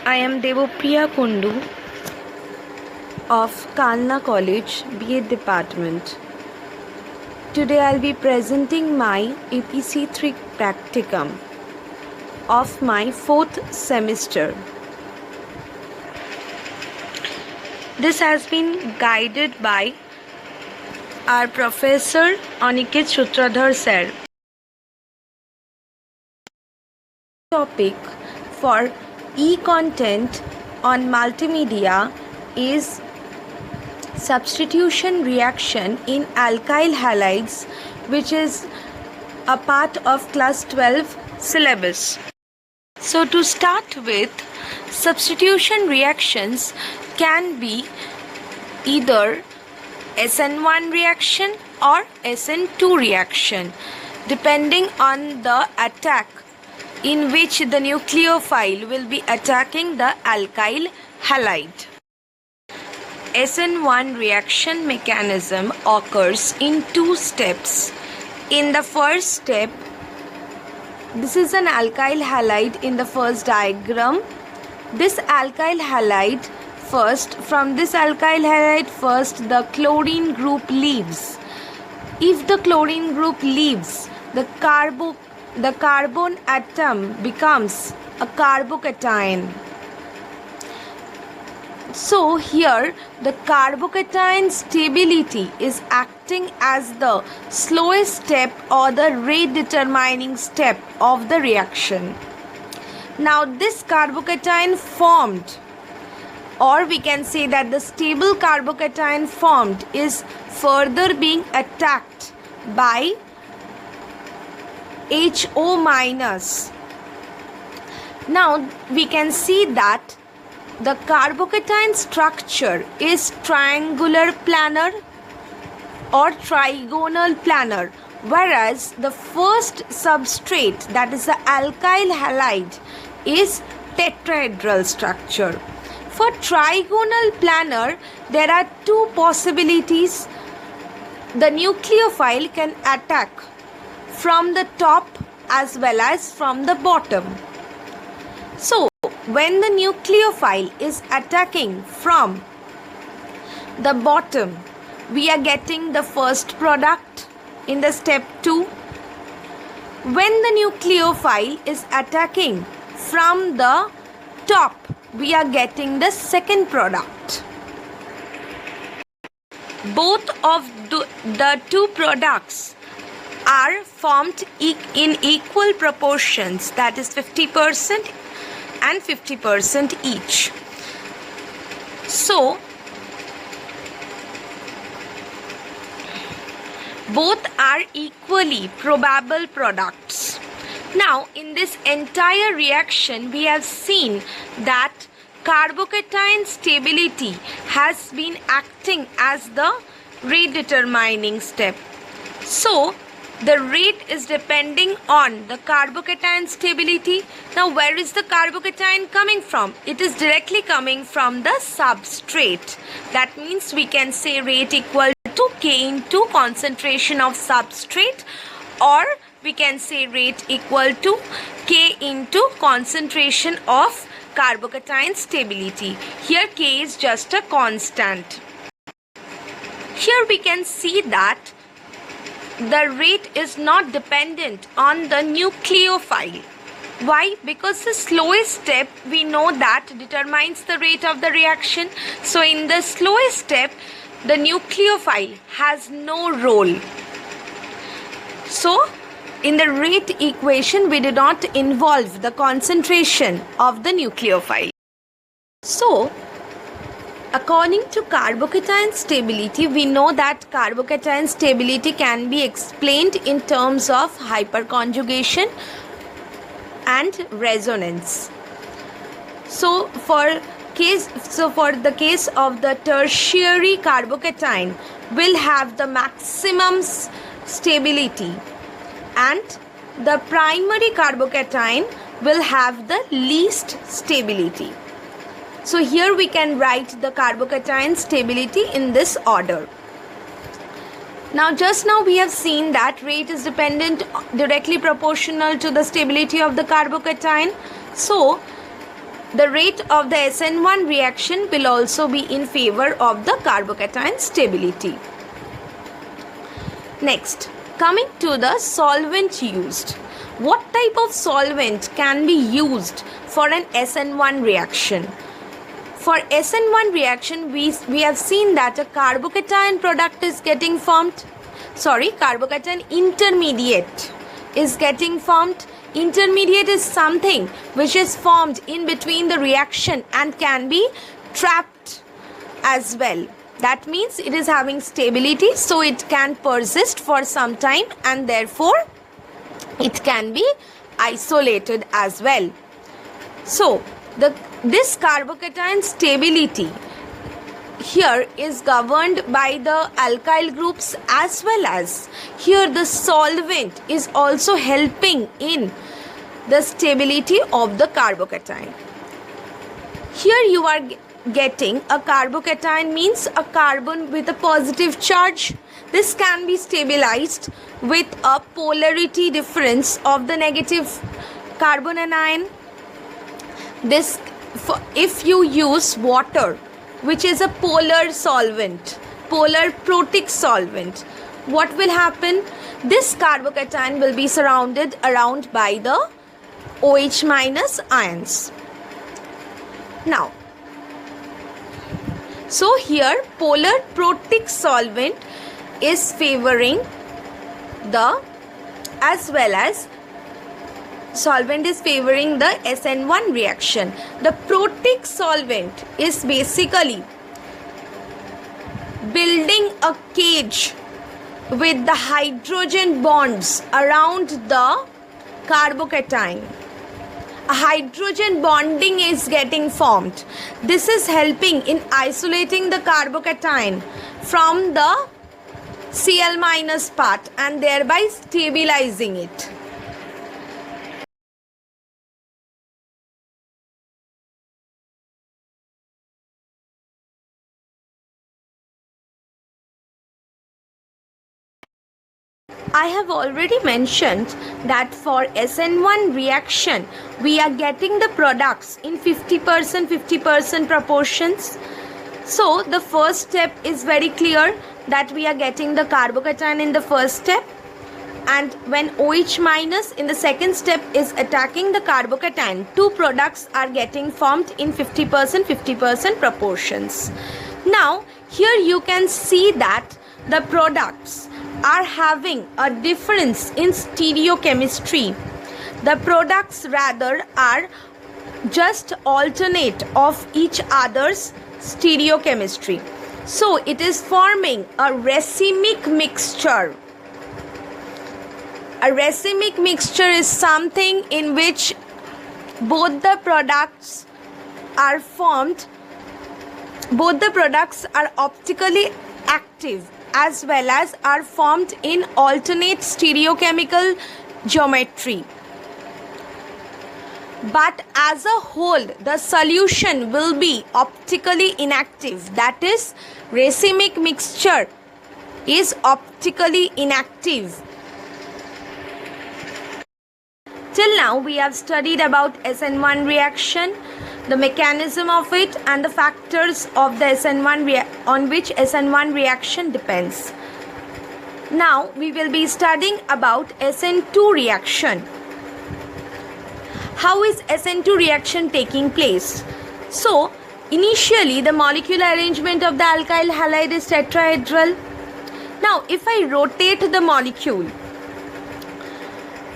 I am Debapriya Kundu of Kalna College, BA Department. Today I'll be presenting my APC3 practicum of my 4th semester. This has been guided by our Professor Aniket Sutradhar sir. Topic for e-content on multimedia is substitution reaction in alkyl halides, which is a part of class 12 syllabus. So to start with, substitution reactions can be either SN1 reaction or SN2 reaction depending on the attack in which the nucleophile will be attacking the alkyl halide. SN1 reaction mechanism occurs in 2 steps. In the first step, this is an alkyl halide in the first diagram. This alkyl halide from this alkyl halide the chlorine group leaves. If the chlorine group leaves, the carbon atom becomes a carbocation. So here the carbocation stability is acting as the slowest step or the rate determining step of the reaction. Now this carbocation formed, or we can say that the stable carbocation formed is further being attacked by HO minus. Now we can see that the carbocation structure is triangular planar or trigonal planar, whereas the first substrate, that is the alkyl halide, is tetrahedral structure. For trigonal planar, there are 2 possibilities. The nucleophile can attack from the top as well as from the bottom. So, when the nucleophile is attacking from the bottom, we are getting the first product in the step 2. When the nucleophile is attacking from the top, we are getting the second product. Both of the 2 products are formed in equal proportions, that is 50% and 50% each. So both are equally probable products. Now in this entire reaction, we have seen that carbocation stability has been acting as the rate determining step. So the rate is depending on the carbocation stability. Now where is the carbocation coming from? It is directly coming from the substrate. That means we can say rate equal to K into concentration of substrate, or we can say rate equal to K into concentration of carbocation stability. Here K is just a constant. Here we can see that the rate is not dependent on the nucleophile. Why? Because the slowest step, we know that determines the rate of the reaction. So in the slowest step, the nucleophile has no role. So in the rate equation, we do not involve the concentration of the nucleophile. So according to carbocation stability, we know that carbocation stability can be explained in terms of hyperconjugation and resonance. So for the case of the tertiary carbocation, will have the maximum stability, and the primary carbocation will have the least stability. So here we can write the carbocation stability in this order. Now just now we have seen that rate is directly proportional to the stability of the carbocation. So the rate of the SN1 reaction will also be in favor of the carbocation stability. Next, coming to the solvent used. What type of solvent can be used for an SN1 reaction? For SN1 reaction, we have seen that a carbocation product is getting formed. Carbocation intermediate is getting formed. Intermediate is something which is formed in between the reaction and can be trapped as well. That means it is having stability, so it can persist for some time and therefore it can be isolated as well. So this carbocation stability here is governed by the alkyl groups, as well as here the solvent is also helping in the stability of the carbocation. Here you are getting a carbocation, means a carbon with a positive charge. This can be stabilized with a polarity difference of the negative carbon anion. If you use water, which is a polar solvent, polar protic solvent, what will happen? This carbocation will be surrounded around by the OH minus ions. Now, so here polar protic solvent is favoring the, as well as solvent is favoring the SN1 reaction. The protic solvent is basically building a cage with the hydrogen bonds around the carbocation. A hydrogen bonding is getting formed. This is helping in isolating the carbocation from the Cl minus part and thereby stabilizing it. I have already mentioned that for SN1 reaction, we are getting the products in 50% proportions. So the first step is very clear that we are getting the carbocation in the first step, and when OH minus in the second step is attacking the carbocation, two products are getting formed in 50% proportions. Now here you can see that the products are having a difference in stereochemistry. The products rather are just alternate of each other's stereochemistry. So it is forming a racemic mixture. A racemic mixture is something in which both the products are formed, both the products are optically active as well as are formed in alternate stereochemical geometry. But as a whole, the solution will be optically inactive. That is, racemic mixture is optically inactive. Till now, we have studied about SN1 reaction, the mechanism of it, and the factors of the SN1 on which SN1 reaction depends. Now, we will be studying about SN2 reaction. How is SN2 reaction taking place? So, initially the molecular arrangement of the alkyl halide is tetrahedral. Now, if I rotate the molecule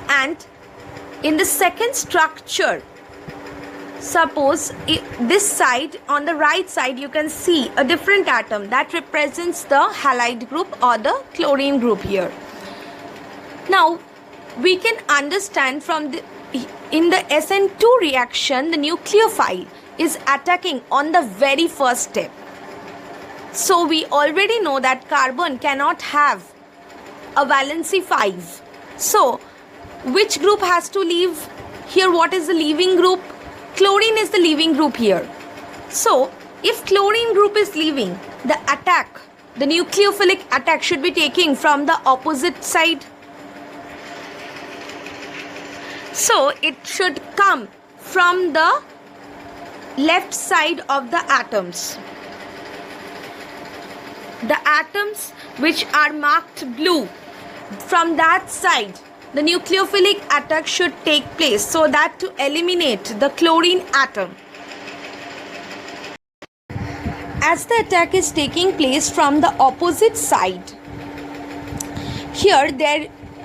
and in the second structure, suppose this side, on the right side, you can see a different atom that represents the halide group or the chlorine group here. Now, we can understand from in the SN2 reaction, the nucleophile is attacking on the very first step. So, we already know that carbon cannot have a valency 5. So, which group has to leave? Here, what is the leaving group? Chlorine is the leaving group here. So, if chlorine group is leaving, the attack, the nucleophilic attack should be taking from the opposite side. So, it should come from the left side of the atoms. The atoms which are marked blue, from that side the nucleophilic attack should take place, so that to eliminate the chlorine atom. As the attack is taking place from the opposite side, here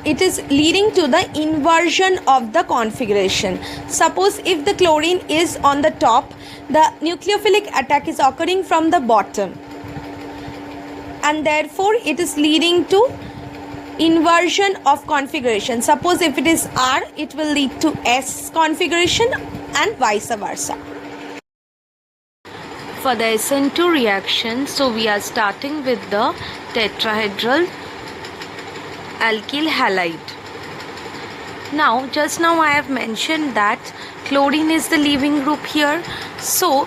it is leading to the inversion of the configuration. Suppose if the chlorine is on the top, the nucleophilic attack is occurring from the bottom, and therefore it is leading to inversion of configuration. Suppose if it is R, it will lead to S configuration and vice versa. For the SN2 reaction, so we are starting with the tetrahedral alkyl halide. Now, just now I have mentioned that chlorine is the leaving group here. So,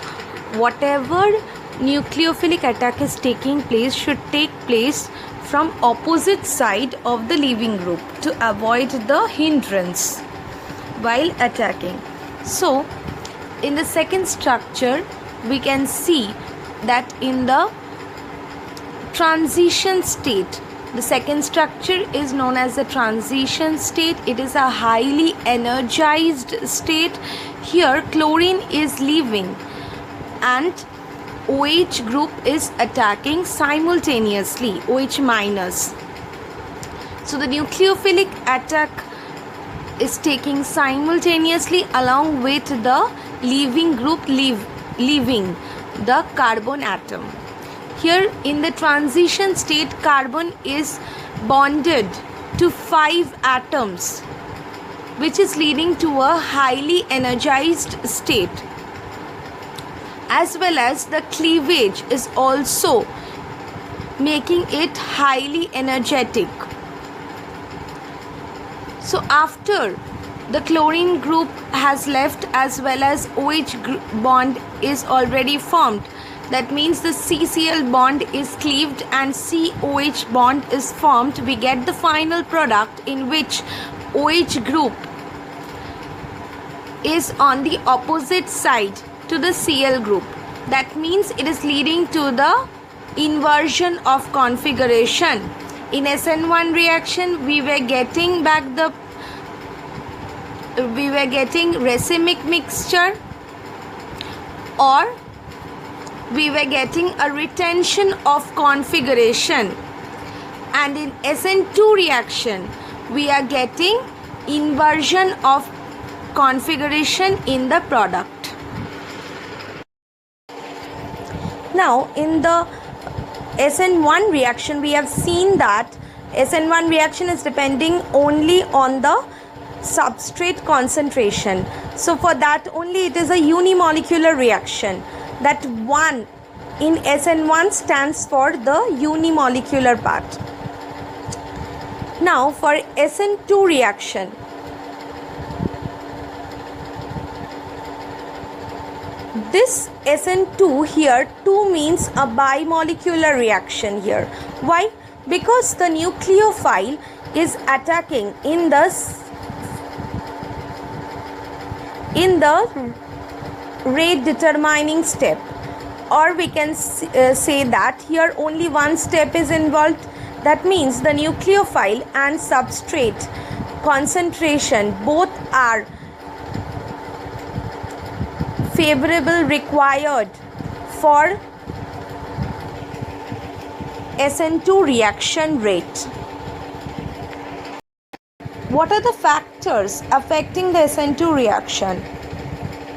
whatever nucleophilic attack is taking place should take place from opposite side of the leaving group to avoid the hindrance while attacking. So, in the second structure, we can see that in the transition state, the second structure is known as the transition state. It is a highly energized state. Here chlorine is leaving and OH group is attacking simultaneously, OH minus. So the nucleophilic attack is taking simultaneously along with the leaving group leaving the carbon atom. Here in the transition state, carbon is bonded to 5 atoms, which is leading to a highly energized state, as well as the cleavage is also making it highly energetic. So after the chlorine group has left as well as OH bond is already formed, that means the CCl bond is cleaved and COH bond is formed, we get the final product in which OH group is on the opposite side to the Cl group. That means it is leading to the inversion of configuration. In SN1 reaction, we were getting racemic mixture, or we were getting a retention of configuration, and in SN2 reaction we are getting inversion of configuration in the product. Now in the SN1 reaction, we have seen that SN1 reaction is depending only on the substrate concentration. So for that only it is a unimolecular reaction. That 1 in SN1 stands for the unimolecular part. Now for SN2 reaction, this SN2 here, 2 means a bimolecular reaction here. Why? Because the nucleophile is attacking in the rate determining step, or we can say that here only one step is involved. That means the nucleophile and substrate concentration both are favorable required for SN2 reaction rate. What are the factors affecting the SN2 reaction?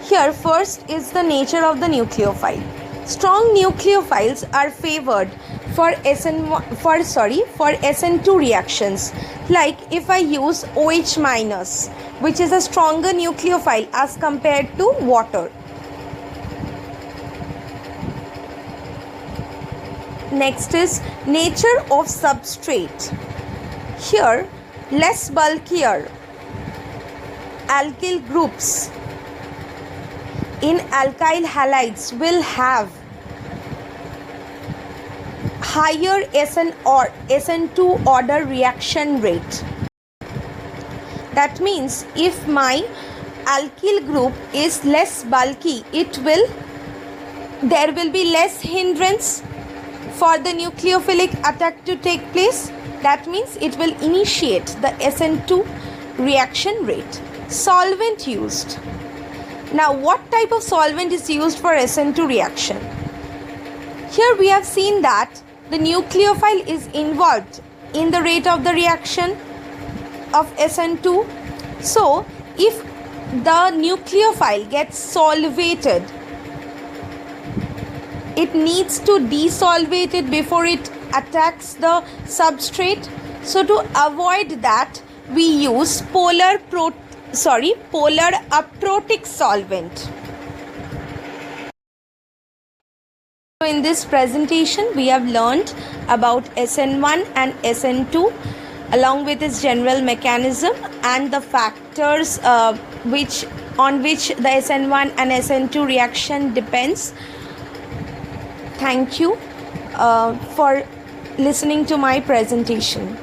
Here first is the nature of the nucleophile. Strong nucleophiles are favored for SN2 reactions. Like if I use OH minus, which is a stronger nucleophile as compared to water. Next is nature of substrate. Here less bulkier alkyl groups in alkyl halides will have higher SN2 order reaction rate. That means if my alkyl group is less bulky, there will be less hindrance for the nucleophilic attack to take place. That means it will initiate the SN2 reaction rate. Solvent used. Now, what type of solvent is used for SN2 reaction? Here we have seen that the nucleophile is involved in the rate of the reaction of SN2. So, if the nucleophile gets solvated, it needs to desolvate it before it attacks the substrate. So, to avoid that, we use polar aprotic solvent. So in this presentation, we have learned about SN1 and SN2 along with its general mechanism and the factors on which the SN1 and SN2 reaction depends. Thank you for listening to my presentation.